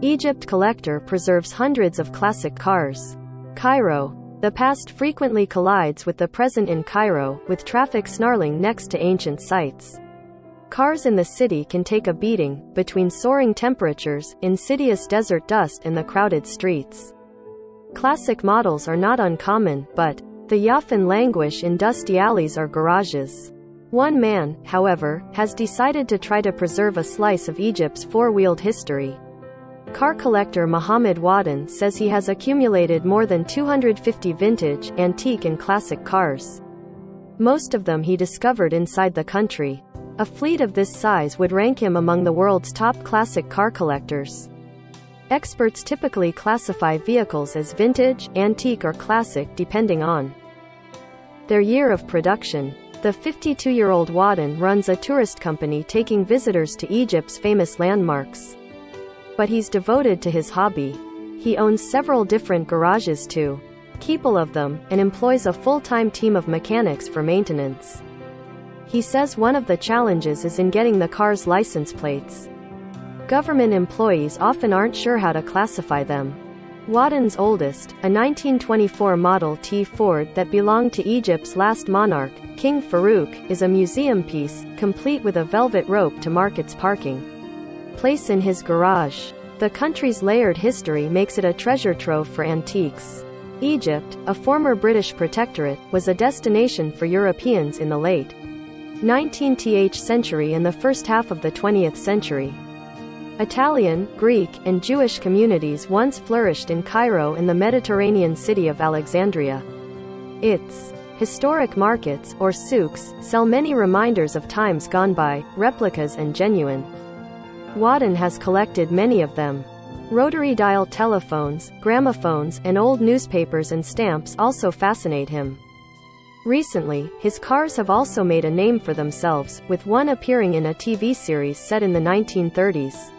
Egypt collector preserves hundreds of classic cars. Cairo. The past frequently collides with the present in Cairo, with traffic snarling next to ancient sites. Cars in the city can take a beating, between soaring temperatures, insidious desert dust and the crowded streets. Classic models are not uncommon, but the often languish in dusty alleys or garages. One man, however, has decided to try to preserve a slice of Egypt's four-wheeled history. Car collector Mohammed Wadden says he has accumulated more than 250 vintage, antique and classic cars. Most of them he discovered inside the country. A fleet of this size would rank him among the world's top classic car collectors. Experts typically classify vehicles as vintage, antique or classic depending on their year of production. The 52-year-old Wadden runs a tourist company taking visitors to Egypt's famous landmarks. But he's devoted to his hobby. He owns several different garages to keep all of them, and employs a full-time team of mechanics for maintenance. He says one of the challenges is in getting the car's license plates. Government employees often aren't sure how to classify them. Wadden's oldest, a 1924 Model T Ford that belonged to Egypt's last monarch, King Farouk, is a museum piece, complete with a velvet rope to mark its parking place in his garage. The country's layered history makes it a treasure trove for antiques. Egypt, a former British protectorate, was a destination for Europeans in the late 19th century and the first half of the 20th century. Italian, Greek, and Jewish communities once flourished in Cairo and the Mediterranean city of Alexandria. Its historic markets, or souks, sell many reminders of times gone by, replicas and genuine. Wadden has collected many of them. Rotary dial telephones, gramophones, and old newspapers and stamps also fascinate him. Recently, his cars have also made a name for themselves, with one appearing in a TV series set in the 1930s.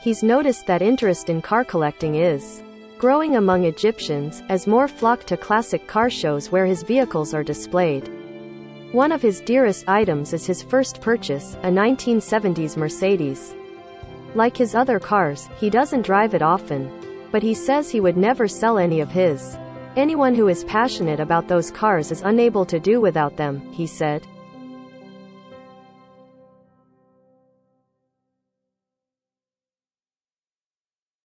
He's noticed that interest in car collecting is growing among Egyptians, as more flock to classic car shows where his vehicles are displayed. One of his dearest items is his first purchase, a 1970s Mercedes. Like his other cars, he doesn't drive it often. But he says he would never sell any of his. Anyone who is passionate about those cars is unable to do without them, he said.